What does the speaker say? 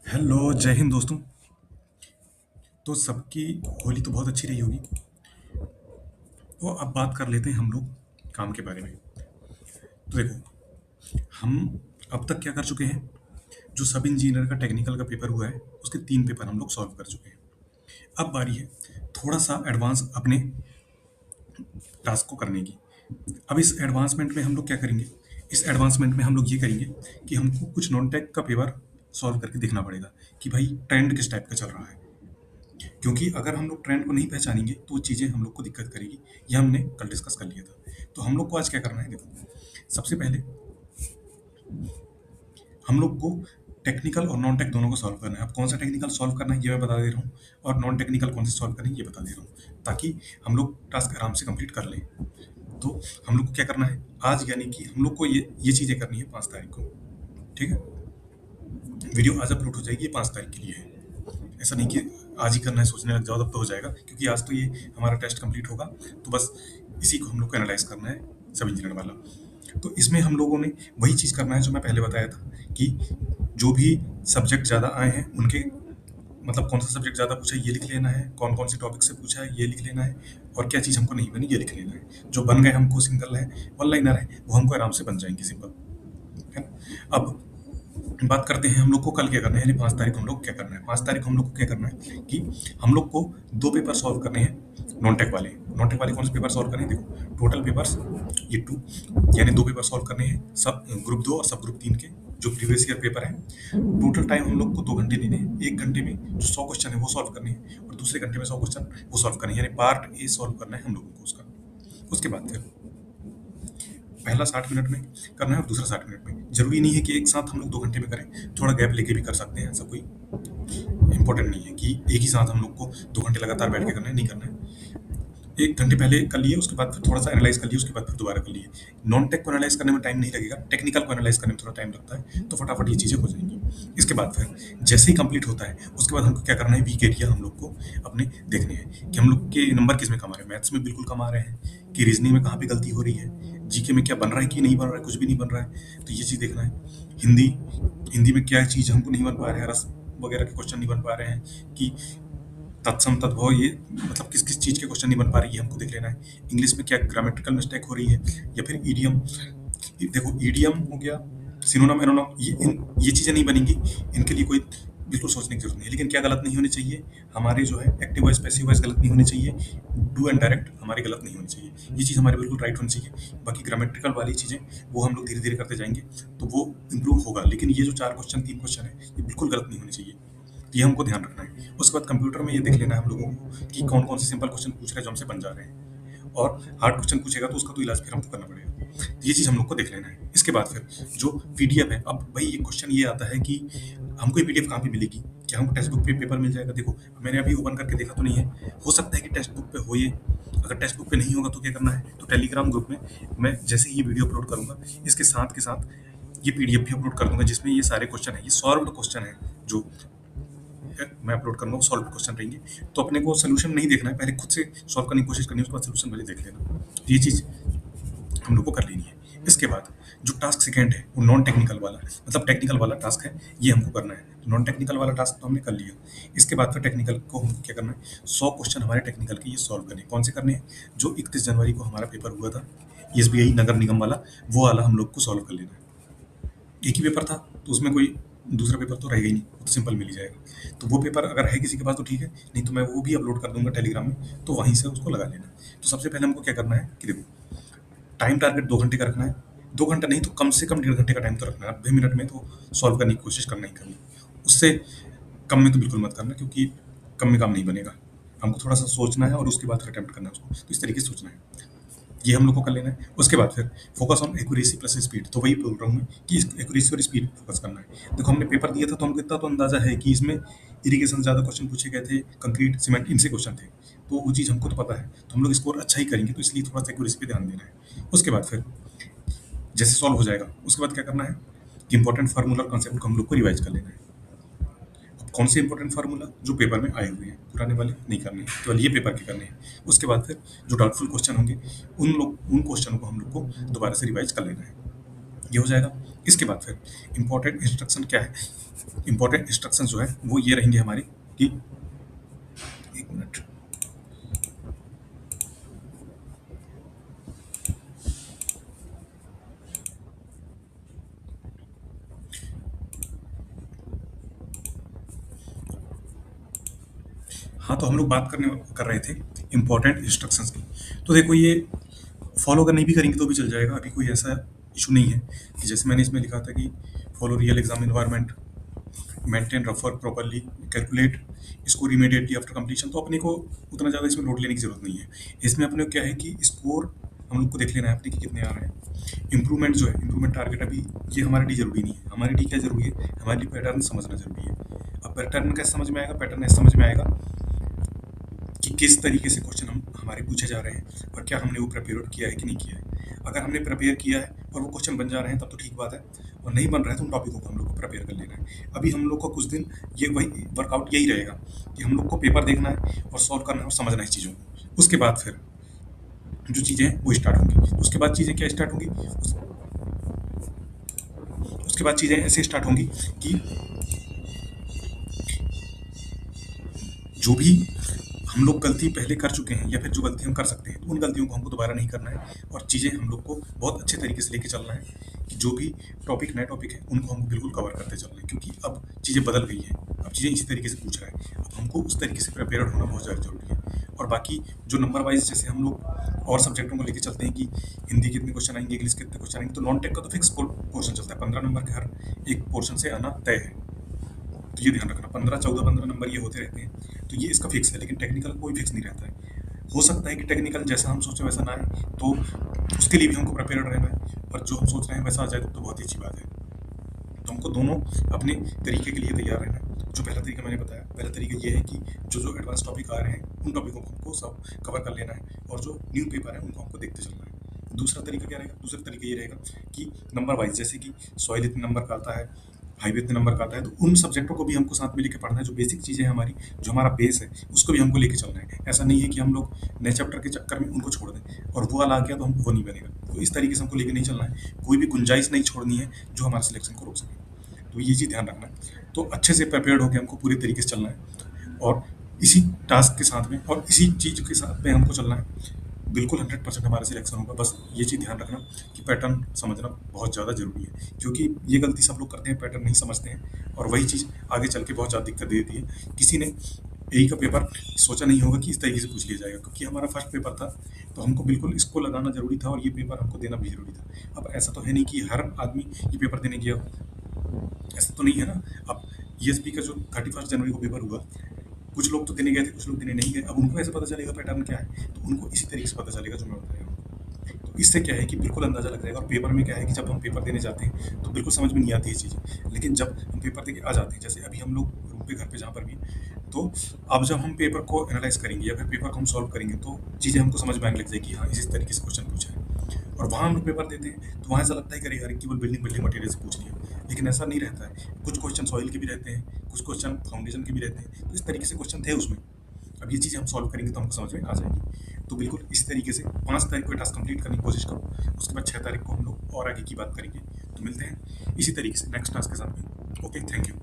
Hello, जय हिंद दोस्तों। तो सबकी होली तो बहुत अच्छी रही होगी। तो अब बात कर लेते हैं हम लोग काम के बारे में। तो देखो, हम अब तक क्या कर चुके हैं। जो सब इंजीनियर का टेक्निकल का पेपर हुआ है उसके 3 पेपर हम लोग सॉल्व कर चुके हैं। अब बारी है थोड़ा सा एडवांस अपने टास्क को करने की। अब इस एडवांसमेंट में हम लोग क्या करेंगे। इस एडवांसमेंट में हम लोग ये करेंगे कि हमको कुछ नॉन टेक का पेपर सॉल्व करके देखना पड़ेगा कि भाई ट्रेंड किस टाइप का चल रहा है। क्योंकि अगर हम लोग ट्रेंड को नहीं पहचानेंगे तो वो चीज़ें हम लोग को दिक्कत करेगी। ये हमने कल डिस्कस कर लिया था। तो हम लोग को आज क्या करना है, देखो। सबसे पहले हम लोग को टेक्निकल और नॉन टेक दोनों को सॉल्व करना है। अब कौन सा टेक्निकल सॉल्व करना है ये मैं बता दे रहा हूँ, और नॉन टेक्निकल कौन से सॉल्व करना है ये बता दे रहा हूँ, ताकि हम लोग टास्क आराम से कंप्लीट कर लें। तो हम लोग को क्या करना है आज, यानी कि हम लोग को ये चीज़ें करनी है 5 तारीख को। ठीक है। वीडियो आज अपलोड हो जाएगी, ये 5 तारीख के लिए है। ऐसा नहीं कि आज ही करना है, सोचने लग जाओ तब तो हो जाएगा, क्योंकि आज तो ये हमारा टेस्ट कंप्लीट होगा। तो बस इसी को हम लोग को एनालाइज करना है, सब इंजीनियर वाला। तो इसमें हम लोगों ने वही चीज़ करना है जो मैं पहले बताया था कि जो भी सब्जेक्ट ज़्यादा आए हैं उनके, मतलब कौन सा सब्जेक्ट ज़्यादा पूछा है ये लिख लेना है, कौन कौन से टॉपिक से पूछा है ये लिख लेना है, और क्या चीज़ हमको नहीं बनी ये लिख लेना है। जो बन गए हमको सिंगल है, वन लाइनर है, वो हमको आराम से बन जाएंगे, सिंपल है ना। अब बात करते हैं हम लोग को कल क्या करना है, यानी 5 तारीख को हम लोग क्या करना है। 5 तारीख को हम लोग को क्या करना है कि हम लोग को 2 पेपर सॉल्व करने हैं नॉन टेक वाले। नॉन टेक वाले कौन से पेपर सॉल्व करने हैं, देखो टोटल पेपर्स ये 2, यानी 2 पेपर सॉल्व करने हैं, सब ग्रुप 2 और सब ग्रुप 3 के जो प्रीवियस ईयर पेपर है। टोटल टाइम हम लोग को 2 घंटे लेने हैं। 1 घंटे में जो 100 क्वेश्चन है वो सॉल्व करने हैं, और दूसरे घंटे में 100 क्वेश्चन वो सॉल्व करने हैं, यानी पार्ट ए सॉल्व करना है हम लोगों को उसका। उसके बाद फिर पहला 60 मिनट में करना है और दूसरा 60 मिनट में। जरूरी नहीं है कि एक साथ हम लोग 2 घंटे में करें, थोड़ा गैप लेके भी कर सकते हैं। ऐसा कोई इंपॉर्टेंट नहीं है कि एक ही साथ हम लोग को 2 घंटे लगातार बैठ के करना है, नहीं करना है। 1 घंटे पहले कर लिए, उसके बाद फिर थोड़ा सा एनालाइज कर लिए, उसके बाद फिर दोबारा कर लिए। नॉन टेक को एनालाइज करने में टाइम नहीं लगेगा, टेक्निकल को एनालाइज करने में थोड़ा टाइम लगता है, तो फटाफट ये चीज़ें हो जाएंगी। इसके बाद फिर जैसे ही कंप्लीट होता है उसके बाद हमको क्या करना है, वीक एरिया हम लोग को अपने देखने हैं कि हम लोग के नंबर किस में कम आ रहे हैं। मैथ्स में बिल्कुल कम आ रहे हैं कि रीजनिंग में कहाँ पे गलती हो रही है, जीके में क्या बन रहा है कि नहीं बन रहा है, कुछ भी नहीं बन रहा है, तो ये चीज़ देखना है। हिंदी हिंदी में क्या चीज़ हमको नहीं बन पा रहा है, रस वगैरह के क्वेश्चन नहीं बन पा रहे हैं, कि तत्सम तद्भव, ये मतलब किस किस चीज़ के क्वेश्चन नहीं बन पा रही है हमको देख लेना है। इंग्लिश में क्या ग्रामेटिकल मिस्टेक हो रही है, या फिर ईडियम। देखो ईडियम हो गया, सिनोनिम एनोनिम, ये चीज़ें नहीं बनेंगी। इनके लिए कोई बिल्कुल सोचने की जरूरत नहीं है। लेकिन क्या गलत नहीं होनी चाहिए, हमारे जो है एक्टिव वॉइस पैसिव वॉइस गलत नहीं होनी चाहिए, डू एंड डायरेक्ट हमारे गलत नहीं होनी चाहिए। ये चीज़ हमारे बिल्कुल राइट होनी चाहिए। बाकी ग्रामेटिकल वाली चीज़ें वो हम लोग धीरे धीरे करते जाएंगे तो वो इम्प्रूव होगा। लेकिन ये जो 4 क्वेश्चन 3 क्वेश्चन है ये बिल्कुल गलत नहीं होने चाहिए, ये हमको ध्यान रखना है। उसके बाद कंप्यूटर में ये देख लेना है हम लोगों को कि कौन कौन से सिंपल क्वेश्चन पूछ रहे हैं जो हमसे बन जा रहे हैं, और हार्ड क्वेश्चन पूछेगा तो उसका तो इलाज फिर हमको करना पड़ेगा। तो ये चीज़ हम लोग को देख लेना है। इसके बाद फिर जो पीडीएफ है, अब भाई ये क्वेश्चन ये आता है कि हमको ये पीडीएफ कहाँ पे मिलेगी, क्या हमको टेक्स्ट बुक पे पेपर मिल जाएगा। देखो मैंने अभी ओपन करके देखा तो नहीं है, हो सकता है कि टेक्स्ट बुक पे हो ये। अगर टेक्स्ट बुक पे नहीं होगा तो क्या करना है, तो टेलीग्राम ग्रुप में मैं जैसे ही ये वीडियो अपलोड करूंगा इसके साथ के साथ ये पीडीएफ भी अपलोड कर दूंगा, जिसमें ये सारे क्वेश्चन है, ये सॉल्व्ड क्वेश्चन है जो मैं अपलोड करूंगा वो सॉल्व क्वेश्चन रहेंगे। तो अपने को सोल्यूशन नहीं देखना है, पहले खुद से सॉल्व करने की कोशिश करनी है, उसके बाद सोल्यूशन पहले देख लेना। तो ये चीज़ हम लोग को कर लेनी है। इसके बाद जो टास्क सेकेंड है वो नॉन टेक्निकल वाला, मतलब टेक्निकल वाला टास्क है, ये हमको करना है। तो नॉन टेक्निकल वाला टास्क तो हमने कर लिया। इसके बाद फिर टेक्निकल को हमको क्या करना है, 100 क्वेश्चन हमारे टेक्निकल के ये सॉल्व करने हैं। कौन से करने हैं, जो 31 जनवरी को हमारा पेपर हुआ था एसबीआई नगर निगम वाला, वो वाला हम लोग को सॉल्व कर लेना है। एक ही पेपर था तो उसमें कोई दूसरा पेपर तो रहेगा ही नहीं, वो तो सिंपल मिल ही जाएगा। तो वो पेपर अगर है किसी के पास तो ठीक है, नहीं तो मैं वो भी अपलोड कर दूंगा टेलीग्राम में, तो वहीं से उसको लगा लेना। तो सबसे पहले हमको क्या करना है कि देखो टाइम टारगेट 2 घंटे का रखना है। 2 घंटा नहीं तो कम से कम 1.5 घंटे का टाइम तो रखना है। 90 मिनट में तो सॉल्व करने की कोशिश करना ही करनी, उससे कम में तो बिल्कुल मत करना, क्योंकि कम में काम नहीं बनेगा। हमको थोड़ा सा सोचना है और उसके बाद फिर अटेम्प्ट करना है उसको, तो इस तरीके से सोचना है। ये हम लोग को कर लेना है। उसके बाद फिर focus on accuracy plus speed, तो वही बोल रहा हूँ मैं कि एक्यूरेसी और स्पीड फोकस करना है। देखो हमने पेपर दिया था तो हमको इतना तो अंदाजा है कि इसमें इरिगेशन ज़्यादा क्वेश्चन पूछे गए थे, कंक्रीट सीमेंट इनसे क्वेश्चन थे, तो वो चीज़ हमको तो पता है, तो हम लोग स्कोर अच्छा ही करेंगे, तो इसलिए थोड़ा सा एक्यूरेसी पे ध्यान देना है। उसके बाद फिर जैसे सॉल्व हो जाएगा उसके बाद क्या करना है कि इंपॉर्टेंट फार्मूला और कॉन्सेप्ट को हम लोग को रिवाइज कर लेना है। अब कौन से इंपॉर्टेंट फार्मूला, जो पेपर में आए हुए हैं, पुराने वाले नहीं करने हैं, केवल ये पेपर के करने हैं। उसके बाद फिर जो डाउटफुल क्वेश्चन होंगे उन क्वेश्चनों को हम लोग को दोबारा से रिवाइज कर लेना है, ये हो जाएगा। इसके बाद फिर इंपॉर्टेंट इंस्ट्रक्शन क्या है, इंपॉर्टेंट इंस्ट्रक्शन जो है वो ये रहेंगे हमारे कि, एक मिनट। हाँ, तो हम लोग बात कर रहे थे इंपॉर्टेंट इंस्ट्रक्शंस की। तो देखो ये फॉलो अगर नहीं भी करेंगे तो भी चल जाएगा, अभी कोई ऐसा इशू नहीं है कि जैसे मैंने इसमें लिखा था कि follow real exam environment, maintain रफर properly, calculate score immediately after completion. तो अपने को उतना ज़्यादा इसमें लोड लेने की जरूरत नहीं है। इसमें अपने को क्या है कि स्कोर हम लोग को देख लेना है अपने कि कितने आ रहे हैं। इंप्रूवमेंट जो है, इंप्रूवमेंट टारगेट अभी ये हमारे लिए जरूरी नहीं है। हमारे लिए क्या जरूरी है, हमारे लिए पैटर्न समझना जरूरी है। अब पैटर्न कैसे समझ में आएगा, पैटर्न ऐसे समझ में आएगा कि किस तरीके से क्वेश्चन हम हमारे पूछे जा रहे हैं और क्या हमने वो प्रिपेयर किया है कि नहीं किया है। अगर हमने प्रिपेयर किया है और वो क्वेश्चन बन जा रहे हैं तब तो ठीक बात है, और नहीं बन रहा है तो उन टॉपिकों को हम लोग को प्रिपेयर कर लेना है। अभी हम लोग को कुछ दिन ये वही वर्कआउट यही रहेगा कि हम लोग को पेपर देखना है और सॉल्व करना है और समझना है इस चीज़ों को। उसके बाद फिर जो चीज़ें हैं वो स्टार्ट होंगी। उसके बाद चीज़ें क्या स्टार्ट होंगी, उसके बाद चीज़ें ऐसे स्टार्ट होंगी कि जो भी हम लोग गलती पहले कर चुके हैं या फिर जो गलती हम कर सकते हैं तो उन गलतियों को हमको दोबारा नहीं करना है, और चीज़ें हम लोग को बहुत अच्छे तरीके से लेके चलना है कि जो भी टॉपिक नए टॉपिक है उनको हमको बिल्कुल कवर करते चलना है, क्योंकि अब चीज़ें बदल गई हैं। अब चीज़ें इसी तरीके से पूछ रहा है, अब हमको उस तरीके से प्रिपेयर होना बहुत ज़्यादा जरूरी है। और बाकी जो नंबर वाइज जैसे हम लोग और सब्जेक्टों को लेके चलते हैं कि हिंदी कितने क्वेश्चन आएंगे, इंग्लिश कितने क्वेश्चन आएंगे, तो नॉन टेक का तो फिक्स पोर्शन चलता है, 15 नंबर के हर एक पोर्शन से आना तय है। तो ये ध्यान रखना, 15, 14, 15 नंबर ये होते रहते हैं, तो ये इसका फिक्स है। लेकिन टेक्निकल कोई फिक्स नहीं रहता है। हो सकता है कि टेक्निकल जैसा हम सोचे वैसा ना आए, तो उसके लिए भी हमको प्रिपेयर रहना है, और जो हम सोच रहे हैं वैसा आ जाए तो बहुत ही अच्छी बात है। तो हमको दोनों अपने तरीके के लिए तैयार रहना है। जो पहला तरीका मैंने बताया, पहला तरीका ये है कि जो जो एडवांस टॉपिक आ रहे हैं उन टॉपिकों को हमको सब कवर कर लेना है, और जो न्यू पेपर है उनको हमको देखते चलना है। दूसरा तरीका क्या रहेगा, दूसरा तरीका ये रहेगा कि नंबर वाइज, जैसे कि सॉइल इतने नंबर का आता है, हाईवे इतने नंबर का आता है, तो उन सब्जेक्टों को भी हमको साथ में लेके पढ़ना है। जो बेसिक चीज़ें हैं हमारी, जो हमारा बेस है, उसको भी हमको लेके चलना है। ऐसा नहीं है कि हम लोग नए चैप्टर के चक्कर में उनको छोड़ दें और वो वाला आ गया तो हमको वो नहीं बनेगा। तो इस तरीके से हमको लेके नहीं चलना है, कोई भी गुंजाइश नहीं छोड़नी है जो हमारे सिलेक्शन को रोक सके। तो ये चीज़ ध्यान रखना है। तो अच्छे से प्रिपेयर्ड होकर हमको पूरे तरीके से चलना है, और इसी टास्क के साथ में और इसी चीज़ के साथ में हमको चलना है। बिल्कुल 100% हमारा सिलेक्शन होगा। बस ये चीज़ ध्यान रखना कि पैटर्न समझना बहुत ज़्यादा ज़रूरी है, क्योंकि ये गलती सब लोग करते हैं, पैटर्न नहीं समझते हैं, और वही चीज़ आगे चल के बहुत ज़्यादा दिक्कत दे देती है। किसी ने यही का पेपर सोचा नहीं होगा कि इस तरीके से पूछ लिया जाएगा, क्योंकि हमारा फर्स्ट पेपर था तो हमको बिल्कुल इसको लगाना ज़रूरी था और ये पेपर हमको देना भी ज़रूरी था। अब ऐसा तो है नहीं कि हर आदमी ये पेपर देने गया हो, ऐसा तो नहीं है ना। अब ईएसपी का जो 31 जनवरी को पेपर हुआ, कुछ लोग तो देने गए थे, कुछ लोग देने नहीं गए। अब उनको कैसे पता चलेगा पैटर्न क्या है, तो उनको इसी तरीके से पता चलेगा जो मैं बता रहा हूँ। तो इससे क्या है कि बिल्कुल अंदाजा लग जाएगा। और पेपर में क्या है कि जब हम पेपर देने जाते हैं तो बिल्कुल समझ में नहीं आती है चीज़ें, लेकिन जब हम पेपर दे के आ जाते हैं, जैसे अभी हम लोग रूम पे, घर पे, जहाँ पर भी हैं, तो अब जब हम पेपर को एनालाइज करेंगे या फिर पेपर को हम सॉल्व करेंगे तो चीज़ें हमको समझ में आने लग जाएगी, हाँ इसी तरीके से क्वेश्चन पूछा है। और वहाँ हम लोग पेपर देते हैं तो वहाँ ऐसा लगता है कि अरे यार केवल बिल्डिंग बिल्डिंग मटेरियल से पूछ लिया, लेकिन ऐसा नहीं रहता है। कुछ क्वेश्चन सॉइल के भी रहते हैं, कुछ क्वेश्चन फाउंडेशन के भी रहते हैं, तो इस तरीके से क्वेश्चन थे उसमें। अब ये चीज़ें हम सॉल्व करेंगे तो हमको समझ में आ जाएगी। तो बिल्कुल इस तरीके से 5 तारीख को टास्क कंप्लीट करने की कोशिश करो। उसके बाद 6 तारीख को हम लोग और आगे की बात करेंगे। तो मिलते हैं इसी तरीके से नेक्स्ट टास्क के साथ में। Okay, thank you.